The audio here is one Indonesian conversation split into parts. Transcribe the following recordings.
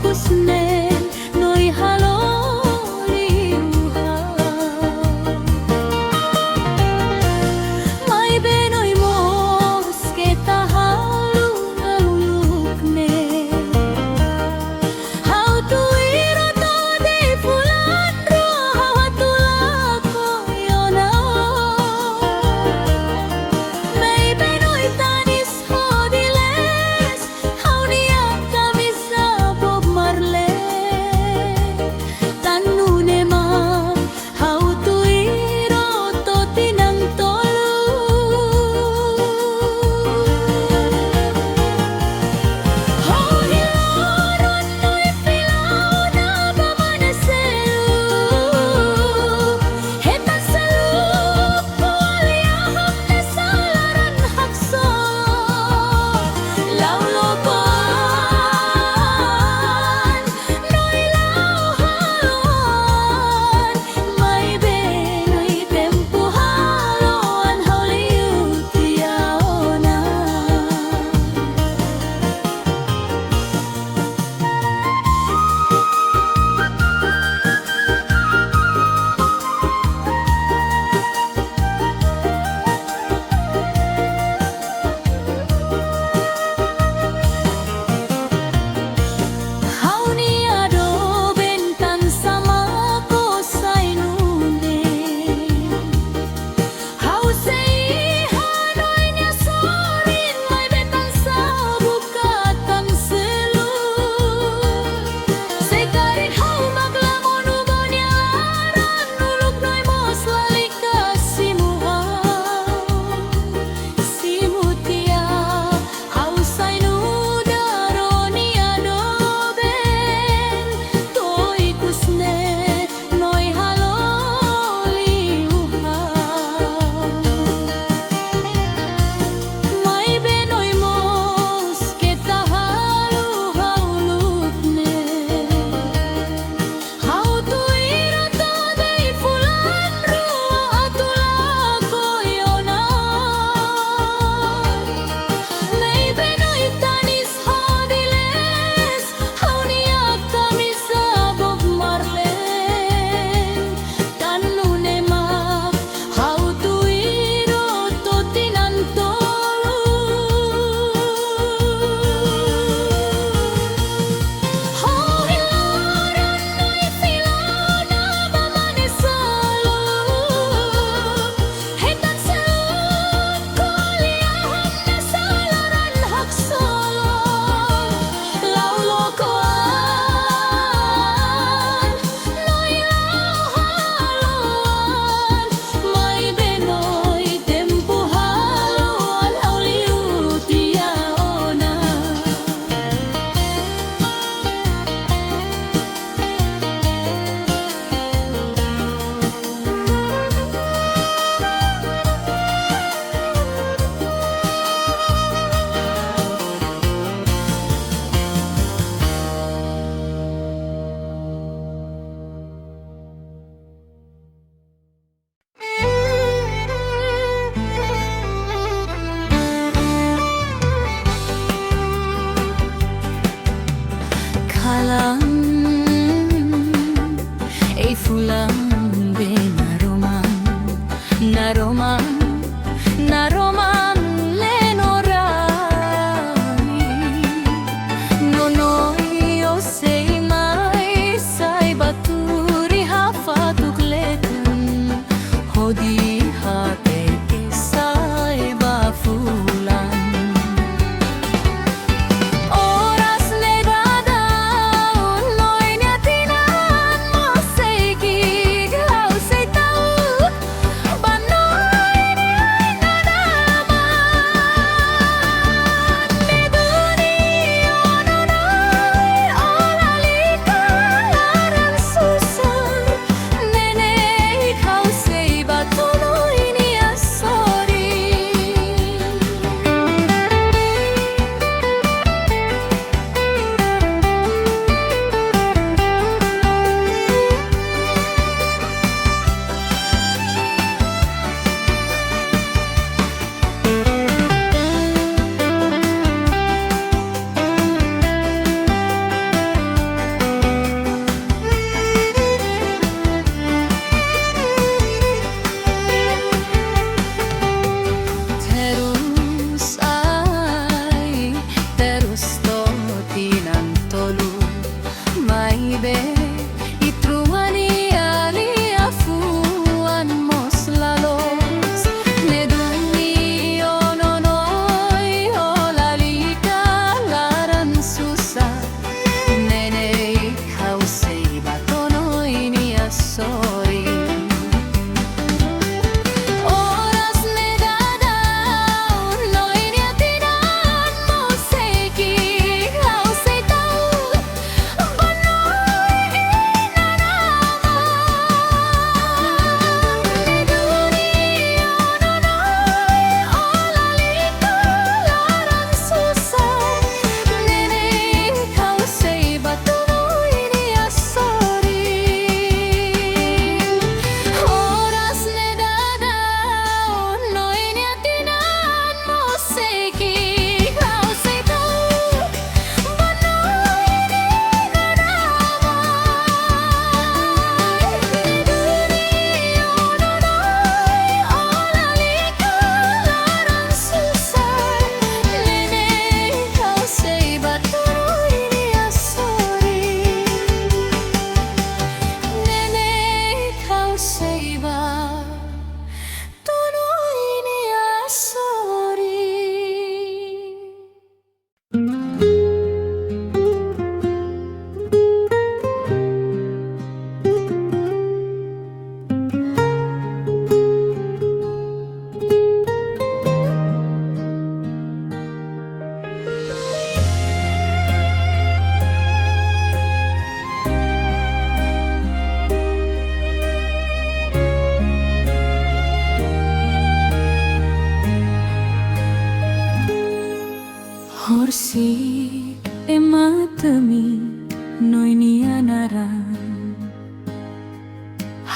Kusnen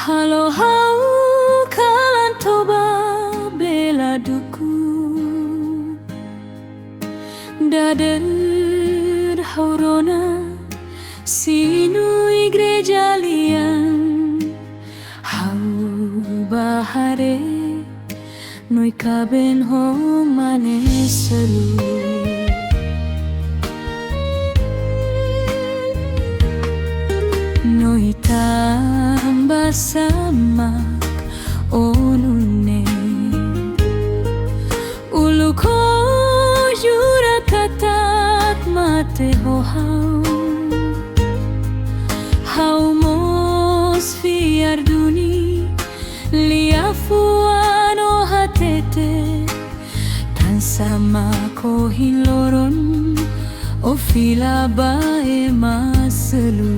Halo hau kalan toba bela duku dader haurona sinu igreja lian hau bahare noi kaben ho mane selu noi tambah samak onune ulu ko jura katat mate ho hau mos fiar duni lia fuano hatete tan sama ko hiloron o fila bae maselu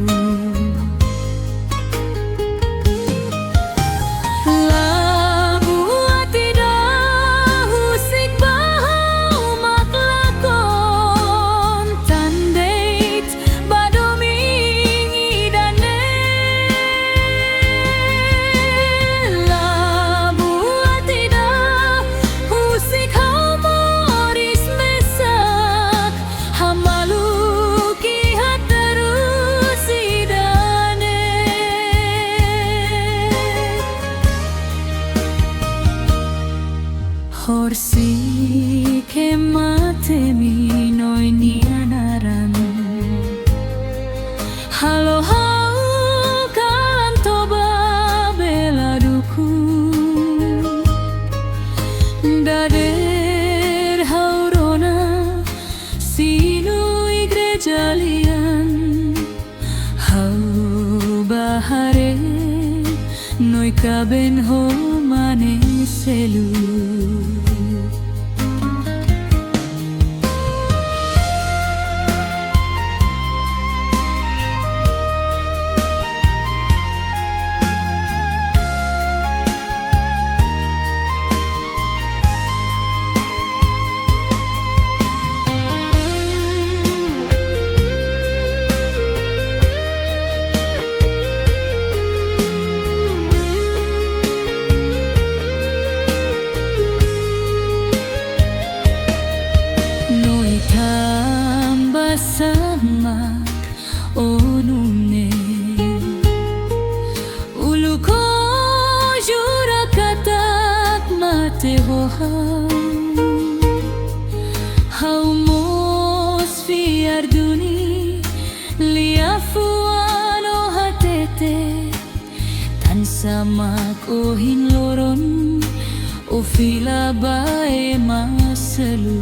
Horsi ke mate mi noi nianaran halo hau kan toba bela duku dader haurona sinu igreja lian hau bahare noi kaben ho mane selu sama onune ulu ko jura katak mate ho hau mos fiar duni lia fuano hatete tan sama ko hinloron o fila bae maselu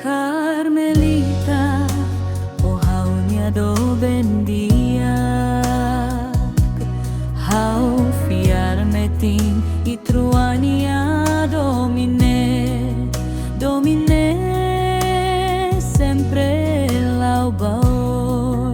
Carmelita, oh haunya do bendia, hau fiar metin itruania domine, domine sempre lau baoi.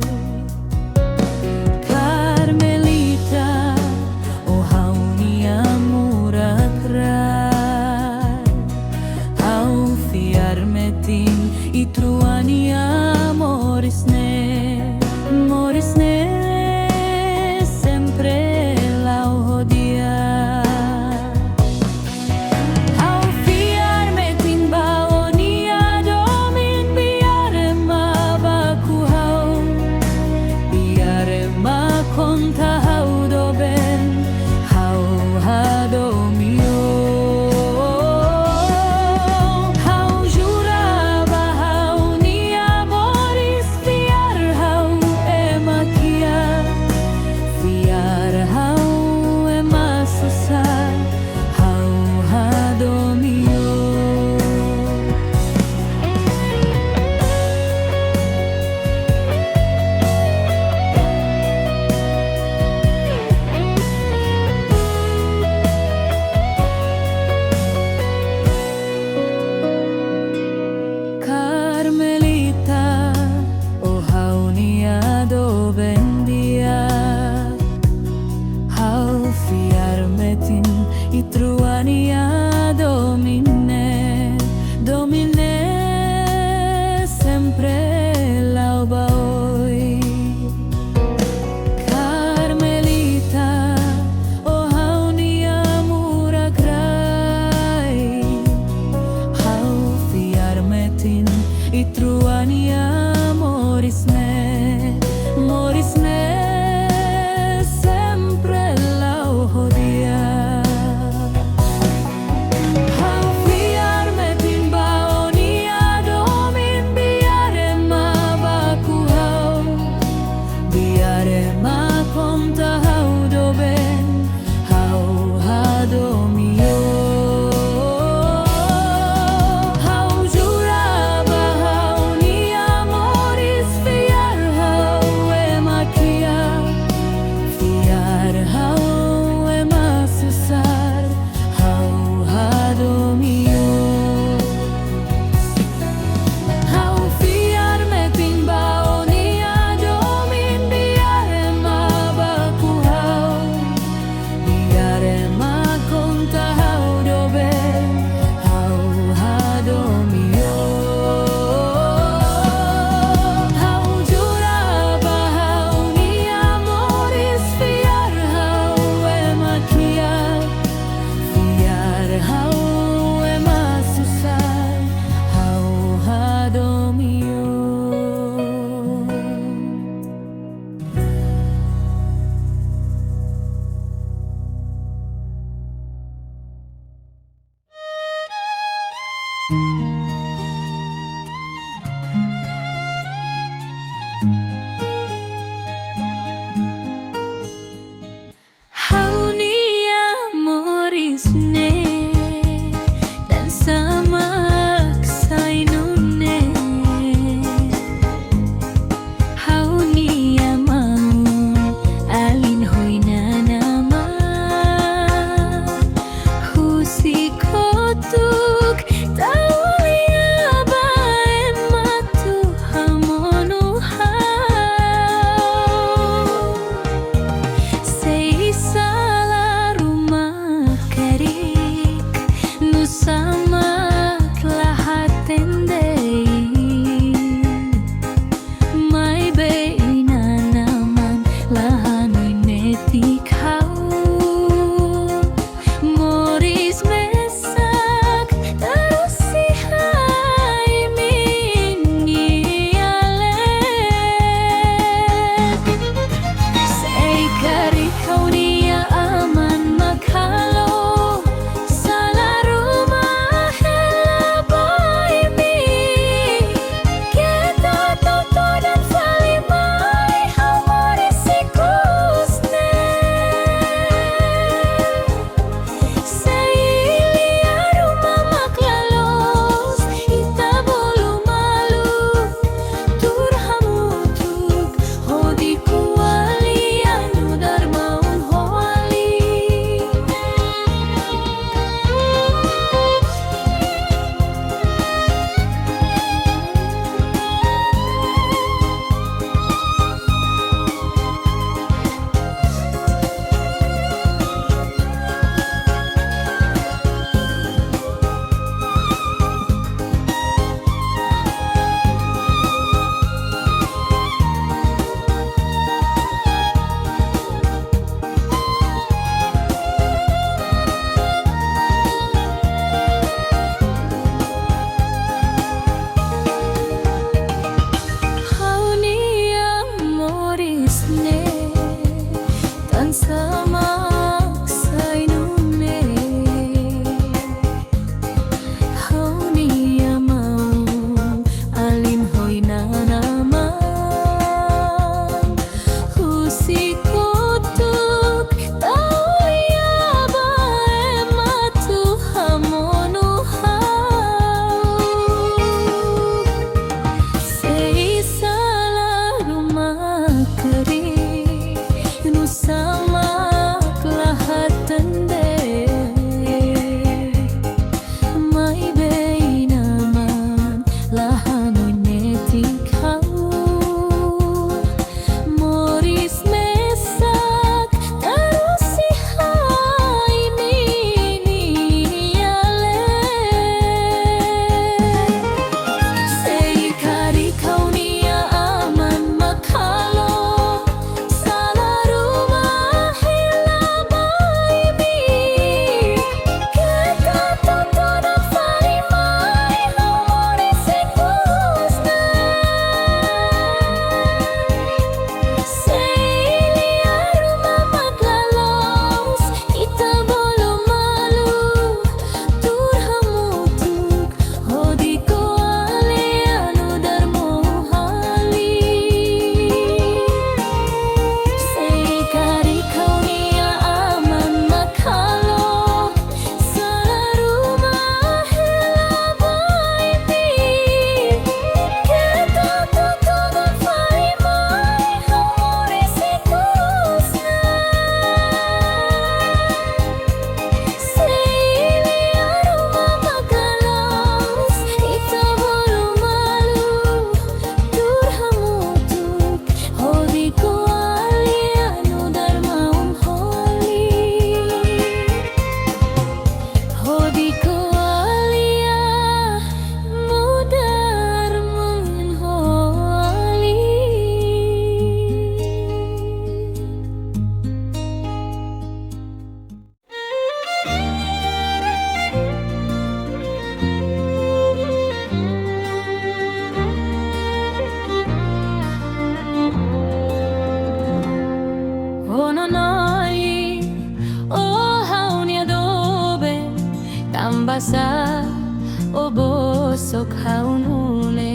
sok haunune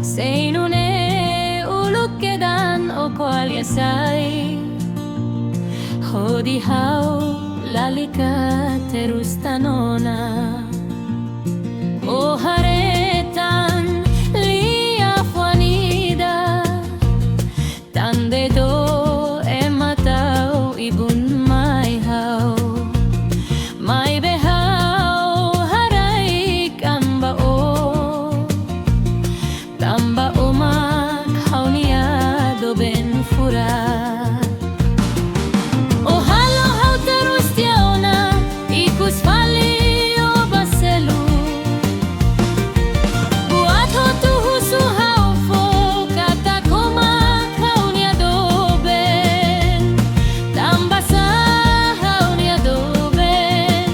Seinune ulukedan o kualiasai Hodi hau lalika terus tanona O haretan lia fuanida Tande do ematau ibun mai hau Mai behau harai kamba o Tamba umak haunia do ben fura O halo hau terus tiauna ikus fali o baselu Buat ho tu husu hau fo kata komak haunia do ben Tamba sa haunia do ben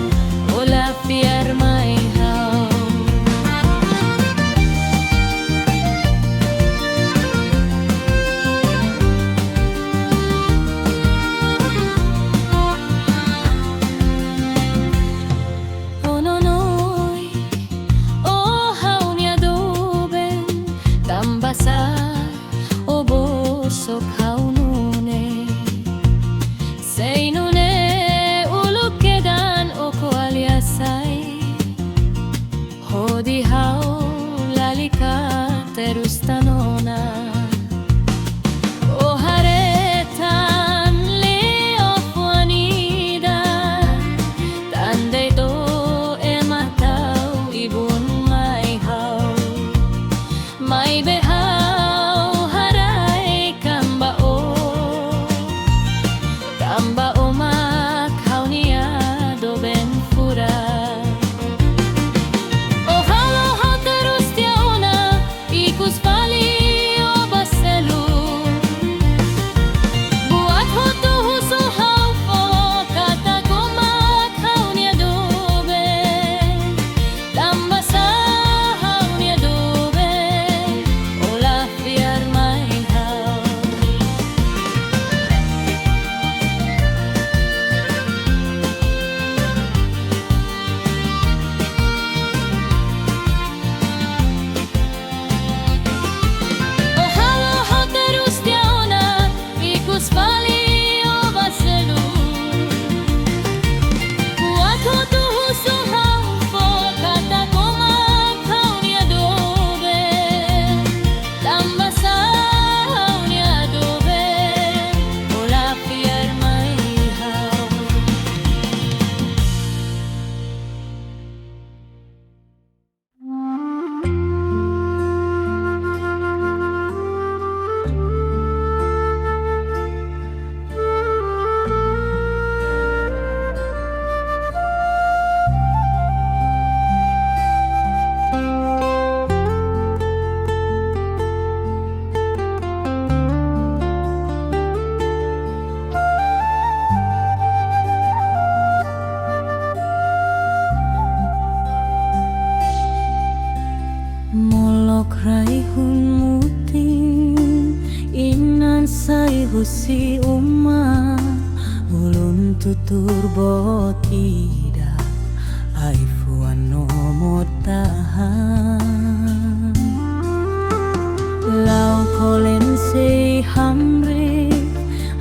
Ola fiar mai hau Oh no noi Oh haunia do ben Tamba sa o bosok haunune Seinune ulukedan o kualiasai Hodi hau lalika terus tanona O haretan leo fuanida Tandai do ematau ibun mai hau Mai behau harai kamba o Kamba umak haunia do ben fura O halo hau terus tiauna ikus fali o baselu Buat ho tu husu hau fo kata komak haunia do ben Tamba sa haunia do ben Ola fiar mai hau O halo hau terus tiauna ikus fali o baselu Buat ho tu husu hau fo kata komak haunia do ben Tamba sa haunia do ben Ola fiar mai hau Molok rai hun muting Inan sai husi uma Ulun tutur botida Ai fuan no motahan Lau kolen se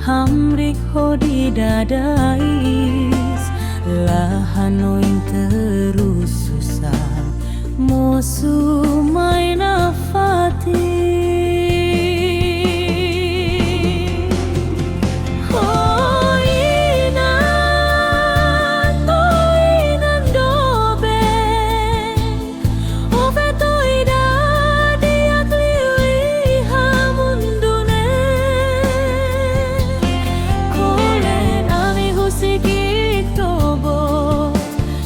hamrik hodi dadais Lahanoin terus susah Mosu mai nafati Oh inan doben Oh vetoida diak liwi hamundune Kolen ami husikik tobot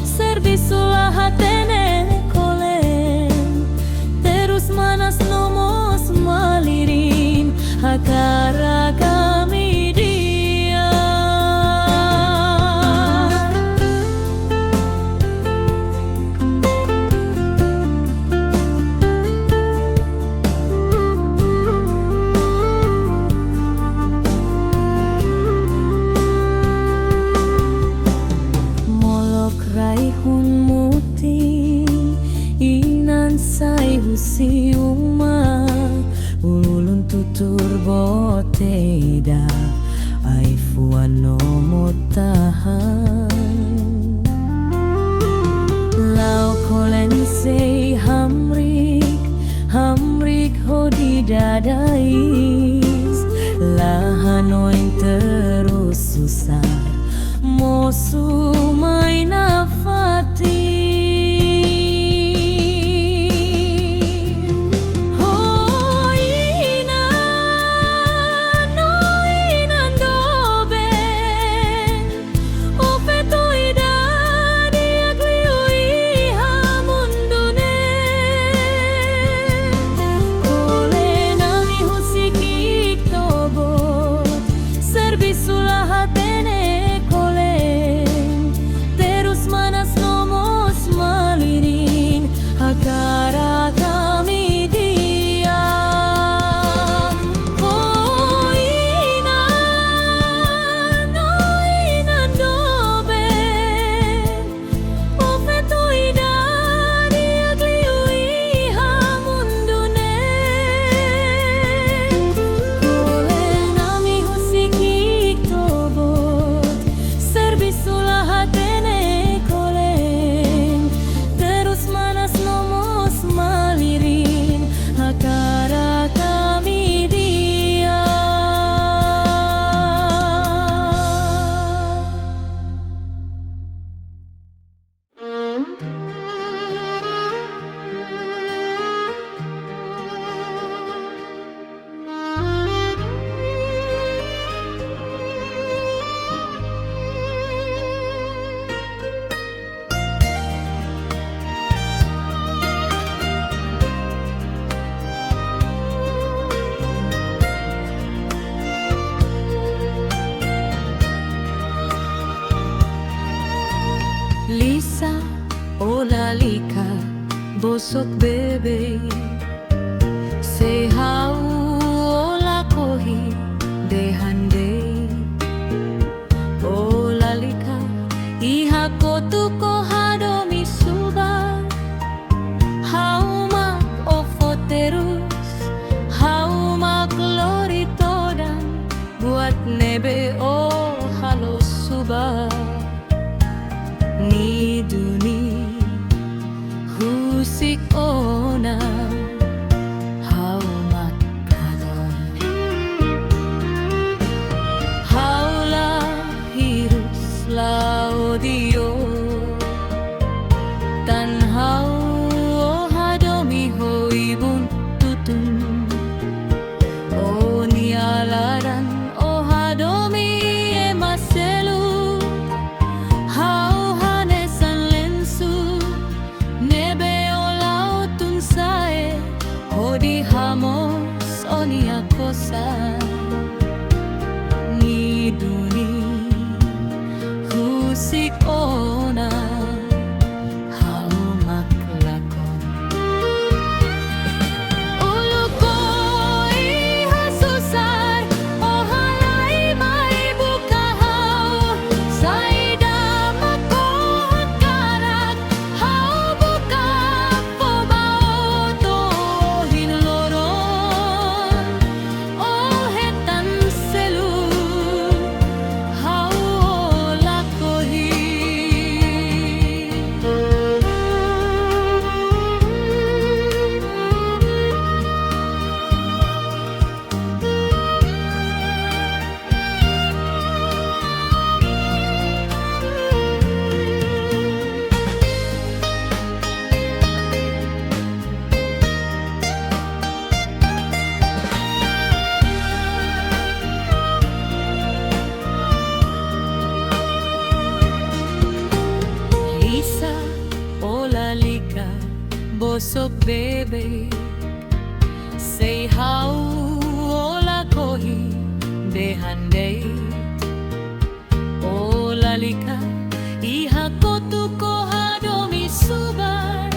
Servisulah hatene kolen turboteda ai fuano motahan lau kolen sei hamrik hodi dadais lahanoin terus susah mosu main afati. Lisa, hola Lika, bosok bebe. Say how hola kohi dehande. Hola Lika, iha kotu kohado misuba. Hauma ofoterus, hauma glori todan. Buat nebe oh halo suba. Ni duni husik ona hau makadon haula hirus laudio tan hau hadomi hoibun tutun o nialaran o hadomi emaselu Hodi hamos onia kosa ni duni husik ona hau maklakon ulukoi hasusar ohalai mai buka hau saida mako karak hau buka Lisa, hola Lika, bosok bebe. Say how hola kohi dehande. Hola Lika, iha kotu kohado misubar.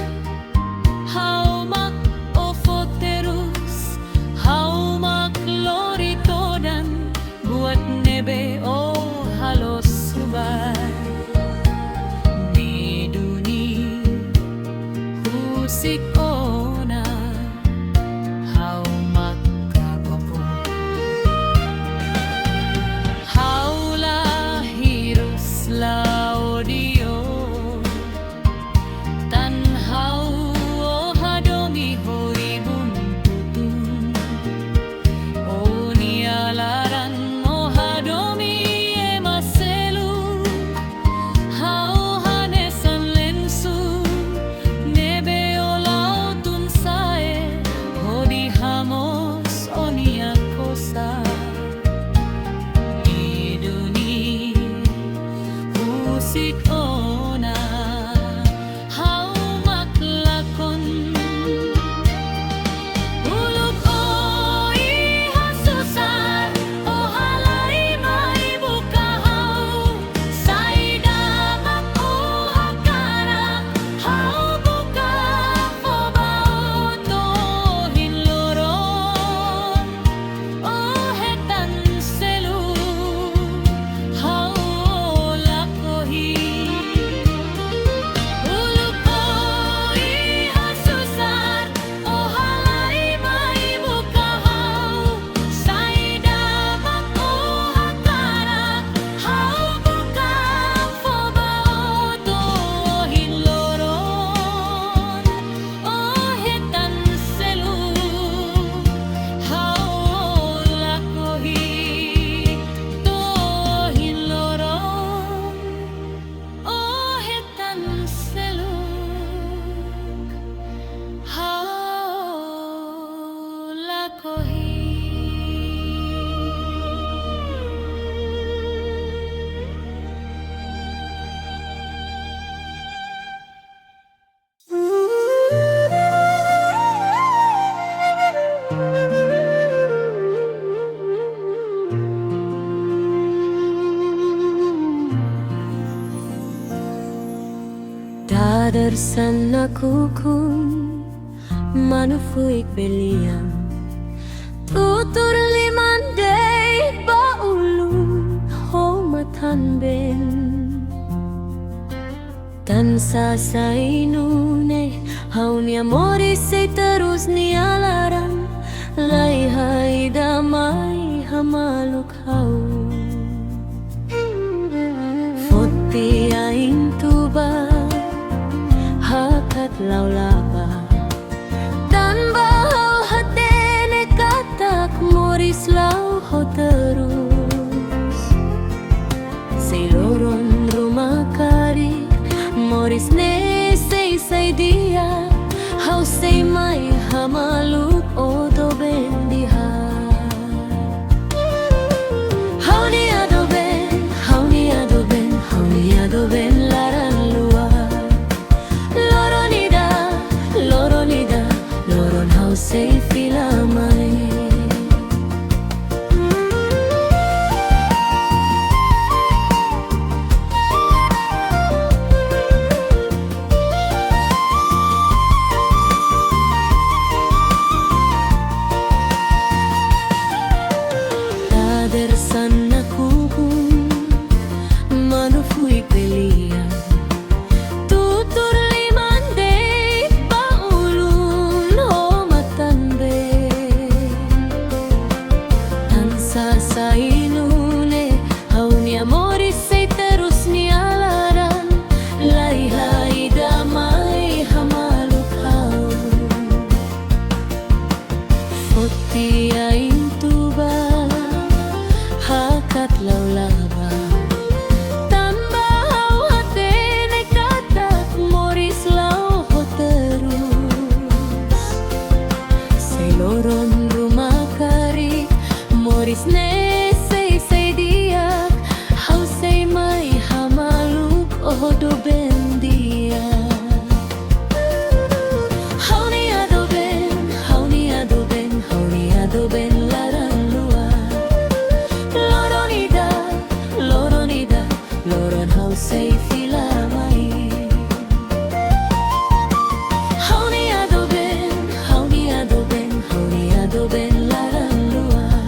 Haumak ofoterus, haumak glori todan. Buat nebe oh halo subar. Musik ona hau makabopun Tadersan aku kun manufuik belian tutur limandai baulun homatan ben tansa sainune hauni amori sei terus ni alaran lai hai damai hamaluk hau foti ain tuba hakat laulaba dan bahau hatene katak moris lau ho terus sei loron rumah kari moris ne sei dia hau sei mai hamaluk odo bendiha hau ni ado ben hau ni ado ben hau ni ado ben laran luar loronida loron hau sei filamai Tadersan aku manufuik belian tutur limandai baulun homatan be tansa sainune hauni amori sei terus ni alaran lai hai damai hamaluk hau foti ain tuba hakat laulaba tambah hatene katak moris lau ho terus sei loron rumah kari moris ne sei diak hau sei mai hamaluk odo bendia hau ni ado ben hau ni ado ben hau ni ado ben laran luar loronida loron hau sei filamai hau ni ado ben hau ni ado ben hau ni ado ben laran luar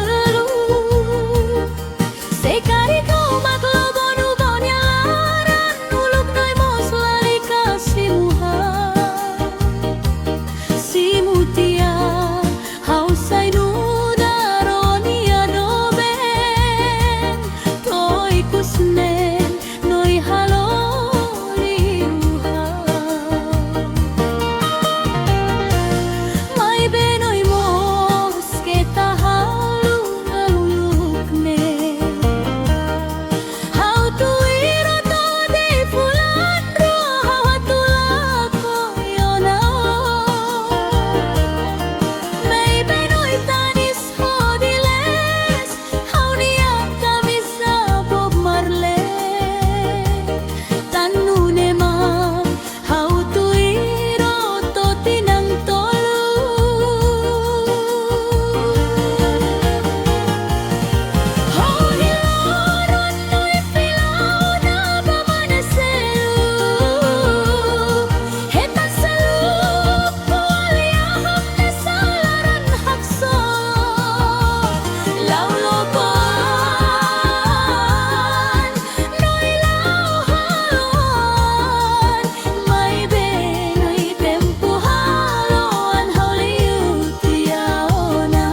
selu. Sekali kau maklobo nubonya laran, uluk noi mos lali kasimuha. Si mutia hausai nu daroni adoben, toi kusnen noi halori uha. Mai benoi mos kita halu halukne. Hau tuiro to de fulan ro hawatulako yona. Mai benoi tanis hodiles, hau niat kami sa Bob Marley. Tanu nemang hau tuiro to tinang tolu. Hau hilaron noi filau na bamana selu. Hetan selu kualiaham na salaran hakso. Laulokoan noi lau haluan. Mai benoi tempo haluan hauliut yaona.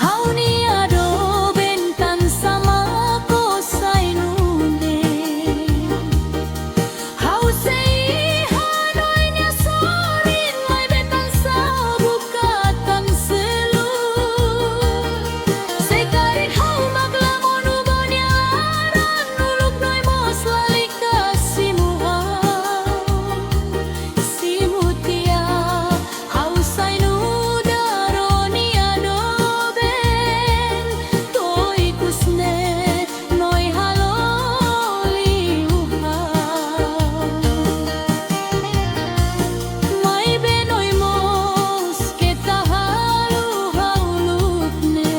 Hau ni adoben tan sama ko sainune. Hau sei hanoi nya sorin mai betan sa bukatan selu. Sekarin hau maglamon ubonya laran, uluk noi mos lali kasimuha. Si mutia hausai nu daroni adoben, toi kusne noi haloli uha. Mai benoi mos kita halu haulukne.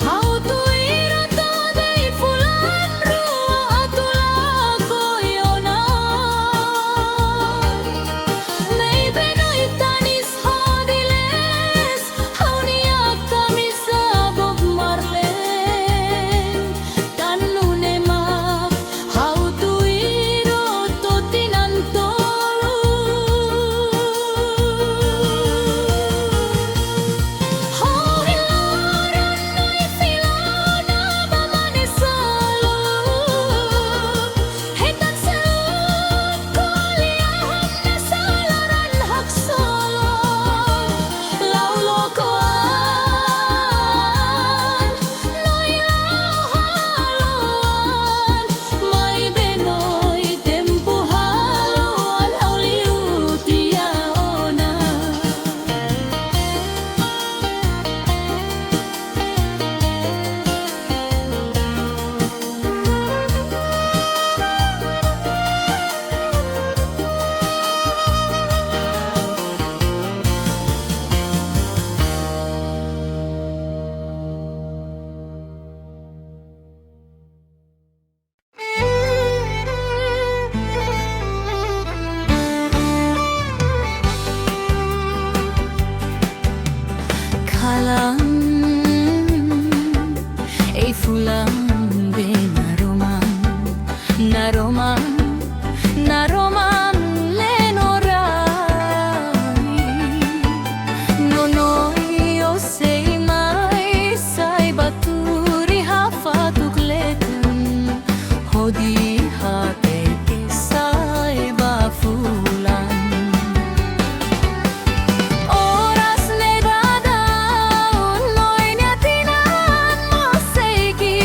Hau tuiro to dei fulan ro atulako yona. Mai benoi tanis hodiles, hau niat kami sa Bob Marley. Tanu nemak hau tuiro to tinan tolu. Hau hilaron noi filau na bamane selu. Hetan selu kualiaham na salaran hakso. Laulokoan noi lau haluan. Mai benoi tempo haluan hauliut yaona. Kalang fulang be naroman lenorai. Nonoi o sei mai sai baturi hafatuk leten, hodi hate sai bafulan. Oras nedada noi nyatinan moseiki.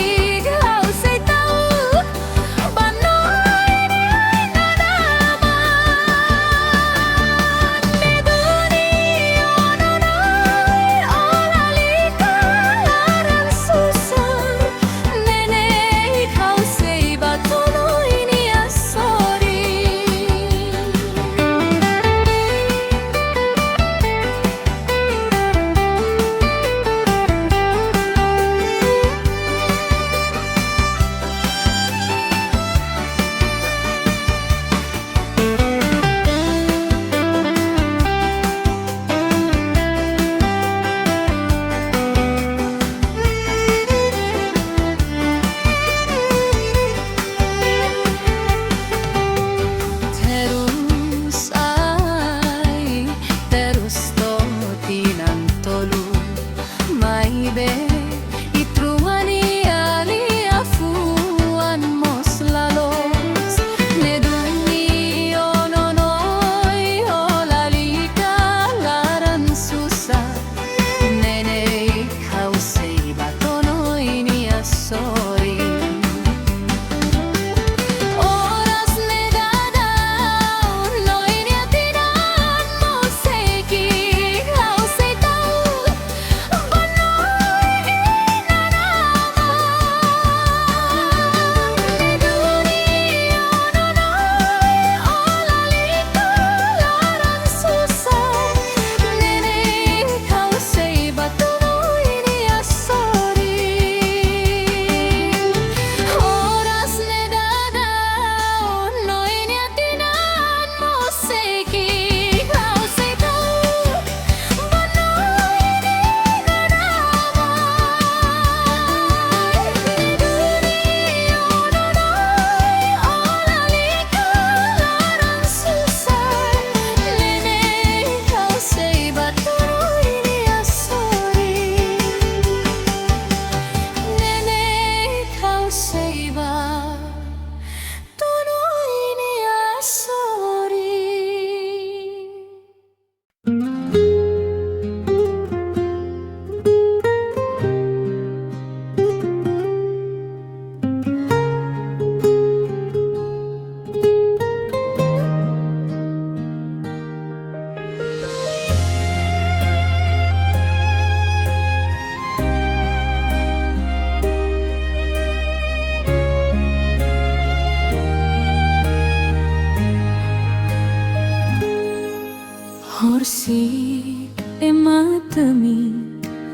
Horsik ematemi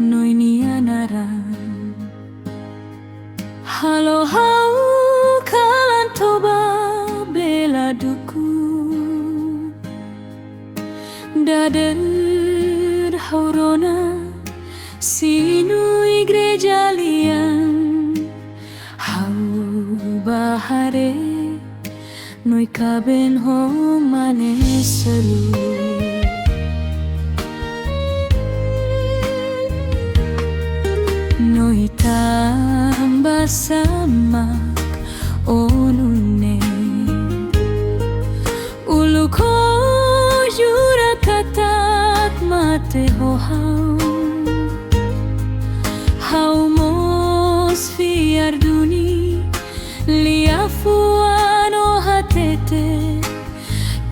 noinianaran halo hau kalan toba bela duku dader haurona sinu igreja lian hau bahare noi kaben ho mane selu noi tambah sama onune ulu ko jura katak mate ho hau mos fiar duni liafuano hatete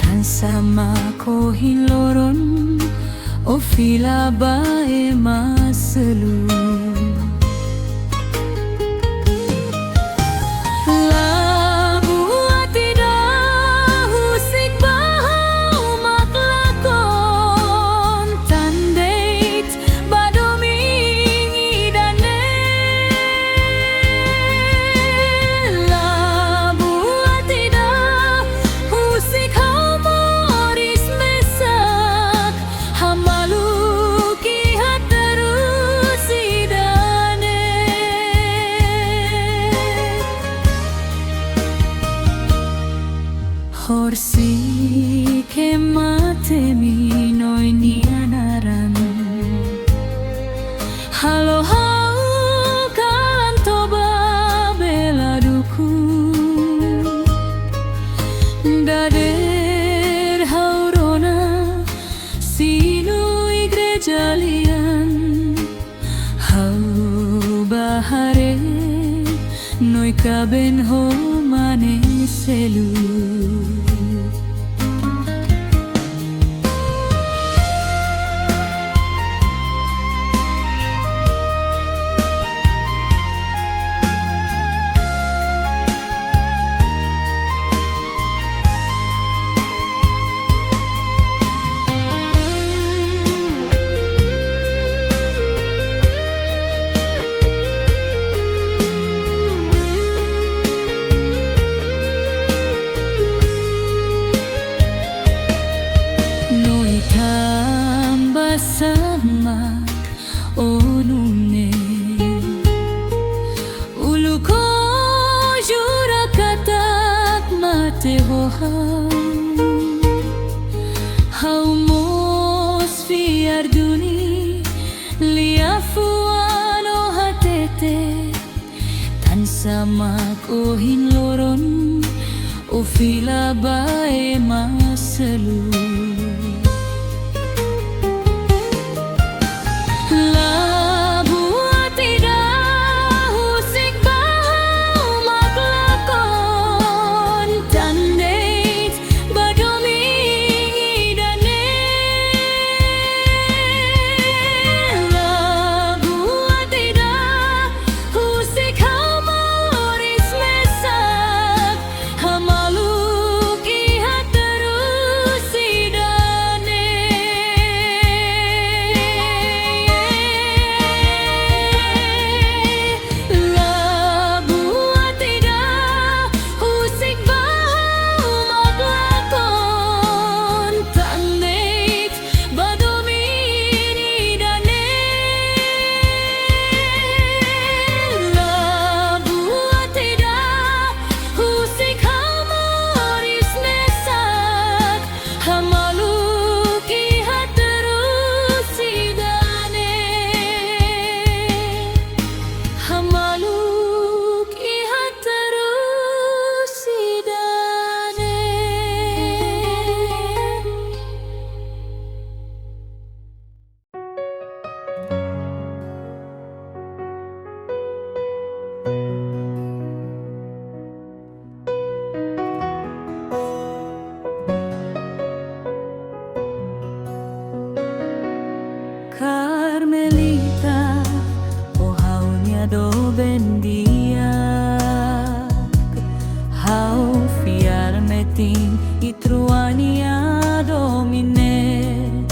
tan sama ko hiloron o fila bae maselu Horsik ematemi noinianaran halo hau kalan toba bela duku dader haurona sinu igreja lian hau bahare noi kaben ho mane selu sama onune ulu ko jura katak mate ho hau mos fiar duni liafuano hatete tan sama ko hinloron o fila bae maselu Itruania domine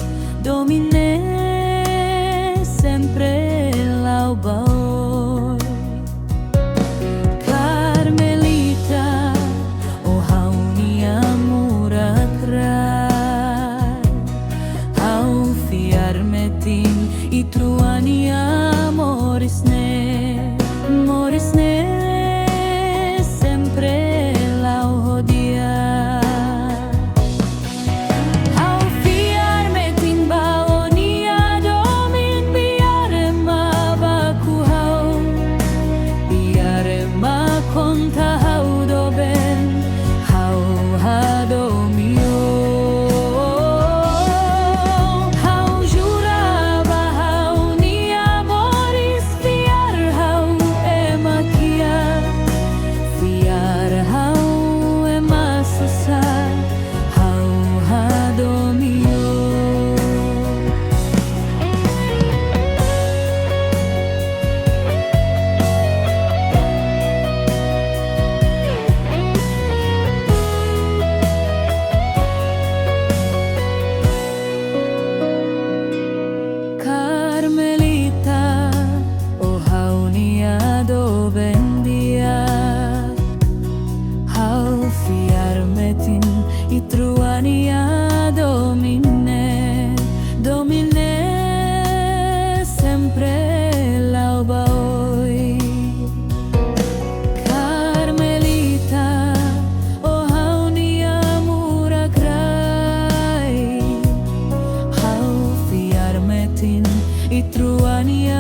Itruania